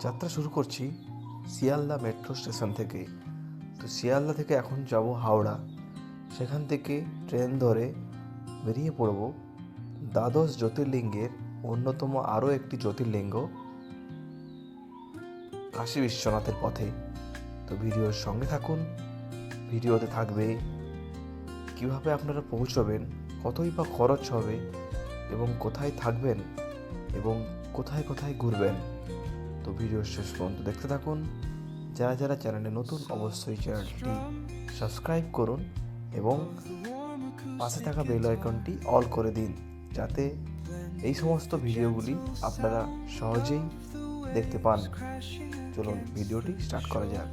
যাত্রা শুরু করছি শিয়ালদা মেট্রো স্টেশন থেকে। তো শিয়ালদা থেকে এখন যাব হাওড়া। সেখান থেকে ট্রেন ধরে বেরিয়ে পড়ব দ্বাদশ জ্যোতির্লিঙ্গের অন্যতম আরও একটি জ্যোতির্লিঙ্গ কাশী বিশ্বনাথের পথে। তো ভিডিওর সঙ্গে থাকুন। ভিডিওতে থাকবে কিভাবে আপনারা পৌঁছবেন, কতই বা খরচ হবে এবং কোথায় থাকবেন এবং কোথায় কোথায় ঘুরবেন। তো ভিডিওর শেষ পর্যন্ত দেখতে থাকুন। যারা যারা চ্যানেলে নতুন অবশ্যই চ্যানেলটি সাবস্ক্রাইব করুন এবং পাশে থাকা বেল আইকনটি অল করে দিন, যাতে এই সমস্ত ভিডিওগুলি আপনারা সহজেই দেখতে পান। চলুন ভিডিওটি স্টার্ট করা যাক।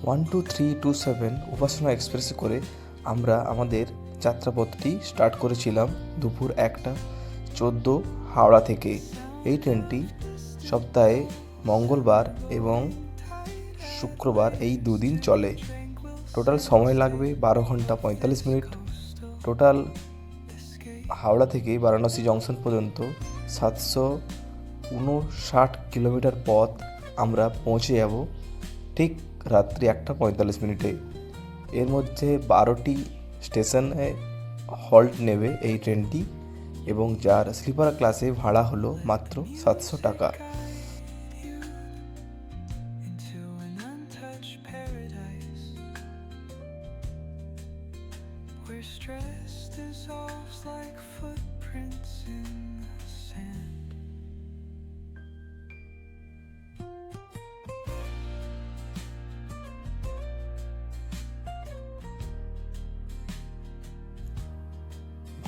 12327 উপাসনা এক্সপ্রেসে করে আমরা আমাদের যাত্রাপথটি স্টার্ট করেছিলাম দুপুর 1:14 হাওড়া থেকে। এই ট্রেনটি সপ্তাহে মঙ্গলবার এবং শুক্রবার এই দুদিন চলে। টোটাল সময় লাগবে 12 ঘন্টা 45 মিনিট। টোটাল হাওড়া থেকে বারাণসী জংশন পর্যন্ত 759 কিলোমিটার পথ আমরা পৌঁছে যাব ঠিক রাত্রি 1:45 এর মধ্যে 12টি স্টেশনে হল্ট নেবে এই ট্রেনটি এবং যার স্লিপার ক্লাসে ভাড়া হলো মাত্র 700 টাকা।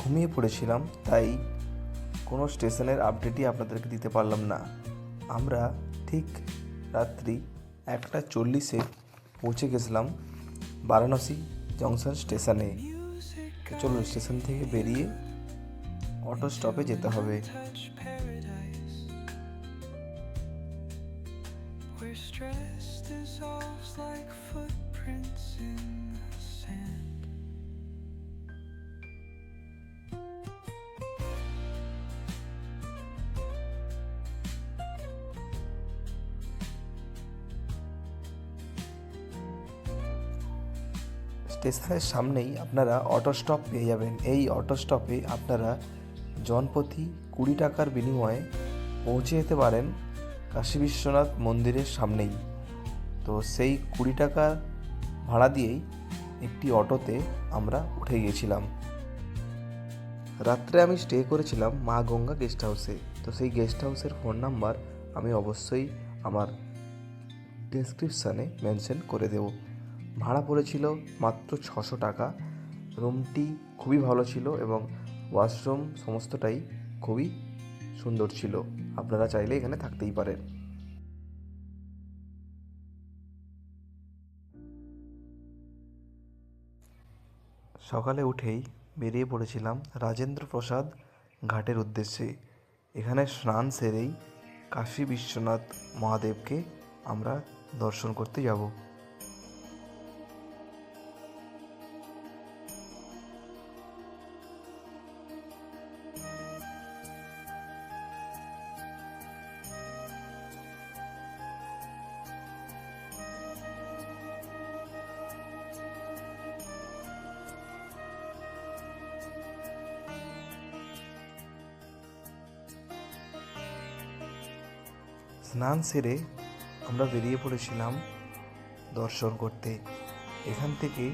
ঘুমিয়ে পড়েছিলাম, তাই কোনো স্টেশনের আপডেটই আপনাদেরকে দিতে পারলাম না। আমরা ঠিক রাত্রি 1:40 পৌঁছে গেছিলাম বারাণসী জংশন স্টেশনে। চলুন স্টেশন থেকে বেরিয়ে অটো স্টপে যেতে হবে। স্টেশনের সামনেই আপনারা অটো স্টপ পেয়ে যাবেন। এই অটো স্টপে আপনারা জনপ্রতি 20 টাকার বিনিময়ে পৌঁছে যেতে পারেন কাশী বিশ্বনাথ মন্দিরের সামনেই। তো সেই 20 টাকা ভাড়া দিয়েই একটি অটোতে আমরা উঠে গিয়েছিলাম। রাত্রে আমি স্টে করেছিলাম মা গঙ্গা গেস্ট হাউসে। তো সেই গেস্ট হাউসের ফোন নাম্বার আমি অবশ্যই আমার ডেসক্রিপশানে মেনশন করে দেব। ভাড়া পড়েছিল মাত্র 600 টাকা। রুমটি খুবই ভালো ছিল এবং ওয়াশরুম সমস্তটাই খুবই সুন্দর ছিল। আপনারা চাইলে এখানে থাকতেই পারেন। সকালে উঠেই বেরিয়ে পড়েছিলাম রাজেন্দ্র প্রসাদ ঘাটের উদ্দেশ্যে। এখানে স্নান সেরেই কাশী বিশ্বনাথ মহাদেবকে আমরা দর্শন করতে যাব। স্নান সেরে আমরা বেরিয়ে পড়েছিলাম দর্শন করতে। এখান থেকে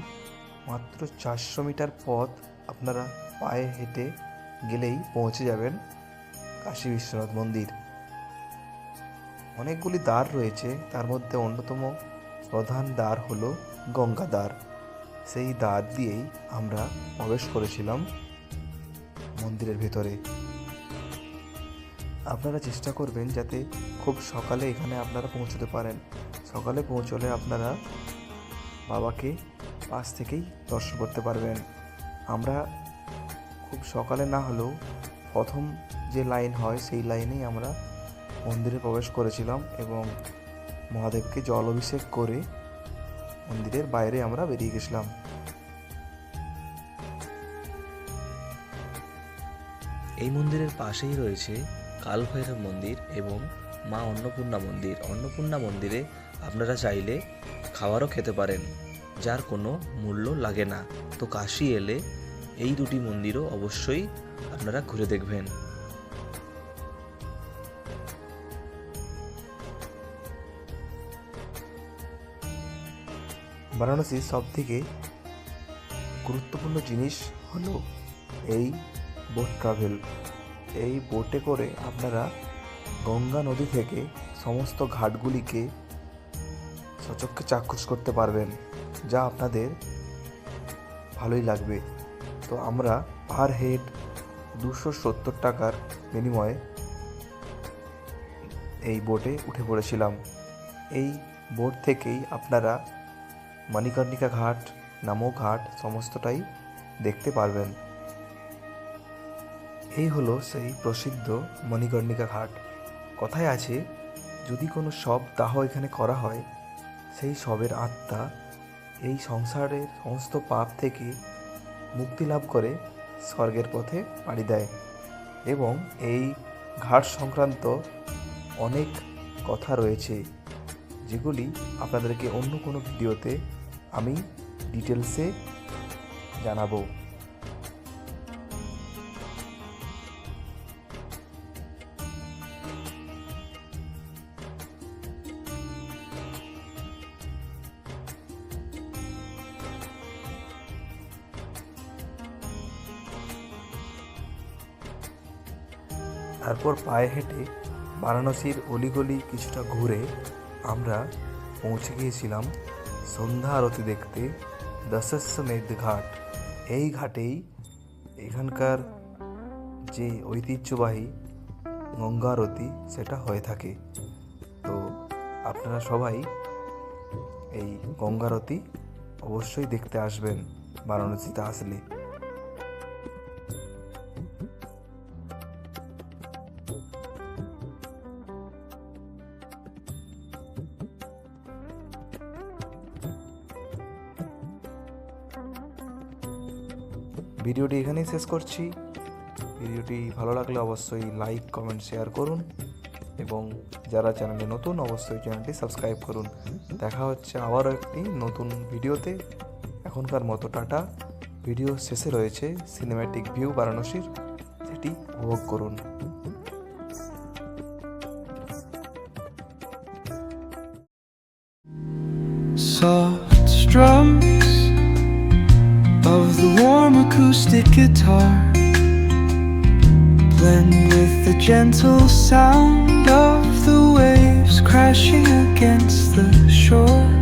মাত্র 400 মিটার পথ আপনারা পায়ে হেঁটে গেলেই পৌঁছে যাবেন কাশী বিশ্বনাথ মন্দির। অনেকগুলি দ্বার রয়েছে, তার মধ্যে অন্যতম প্রধান দ্বার হলো গঙ্গা দ্বার। সেই দ্বার দিয়েই আমরা প্রবেশ করেছিলাম মন্দিরের ভেতরে। আপনারা চেষ্টা করবেন যাতে খুব সকালে এখানে আপনারা পৌঁছতে পারেন। সকালে পৌঁছলে আপনারা বাবাকে পাশ থেকেই দর্শন করতে পারবেন। আমরা খুব সকালে না হলেও প্রথম যে লাইন হয় সেই লাইনেই আমরা মন্দিরে প্রবেশ করেছিলাম এবং মহাদেবকে জল অভিষেক করে মন্দিরের বাইরে আমরা বেরিয়ে গেছিলাম। এই মন্দিরের পাশেই রয়েছে কাল ভৈরব মন্দির এবং মা অন্নপূর্ণা মন্দির। অন্নপূর্ণা মন্দিরে আপনারা চাইলে খাবারও খেতে পারেন, যার কোনো মূল্য লাগে না। তো কাশী এলে এই দুটি মন্দিরও অবশ্যই আপনারা ঘুরে দেখবেন। বারাণসীর সবথেকে গুরুত্বপূর্ণ জিনিস হলো এই বোট ট্রাভেল। এই বোটে করে আপনারা গঙ্গা নদী থেকে সমস্ত ঘাটগুলিকে সচক্ষে চাক্ষুষ করতে পারবেন, যা আপনাদের ভালোই লাগবে। তো আমরা পার হেড 270 টাকার বিনিময়ে এই বোটে উঠে পড়েছিলাম। এই বোট থেকেই আপনারা মণিকর্ণিকা ঘাট, নামক ঘাট সমস্তটাই দেখতে পারবেন। এই হলো সেই প্রসিদ্ধ মণিকর্ণিকা ঘাট। কথায় আছে, যদি কোনো শব দাহ এখানে করা হয়, সেই শবের আত্মা এই সংসারের সমস্ত পাপ থেকে মুক্তি লাভ করে স্বর্গের পথে পাড়ি দেয়। এবং এই ঘাট সংক্রান্ত অনেক কথা রয়েছে, যেগুলি আপনাদেরকে অন্য কোনো ভিডিওতে আমি ডিটেলসে জানাবো। তারপর পায়ে হেঁটে বারাণসীর অলিগলি কিছুটা ঘুরে আমরা পৌঁছে গিয়েছিলাম সন্ধ্যা আরতি দেখতে দশাশ্বমেধ ঘাট। এই ঘাটেই এখানকার যে ঐতিহ্যবাহী গঙ্গা আরতি সেটা হয়ে থাকে। তো আপনারা সবাই এই গঙ্গা আরতি অবশ্যই দেখতে আসবেন বারাণসীতে আসলে। ভিডিওটি এখানেই শেষ করছি। ভিডিওটি ভালো লাগলে অবশ্যই লাইক, কমেন্ট, শেয়ার করুন এবং যারা চ্যানেলে নতুন অবশ্যই চ্যানেলটি সাবস্ক্রাইব করুন। দেখা হচ্ছে আবারও একটি নতুন ভিডিওতে। এখনকার মতো টাটা। ভিডিও শেষে রয়েছে সিনেম্যাটিক ভিউ বারাণসীর, সেটি উপভোগ করুন। Soft strums of the warm acoustic guitar blend with the gentle sound of the waves crashing against the shore.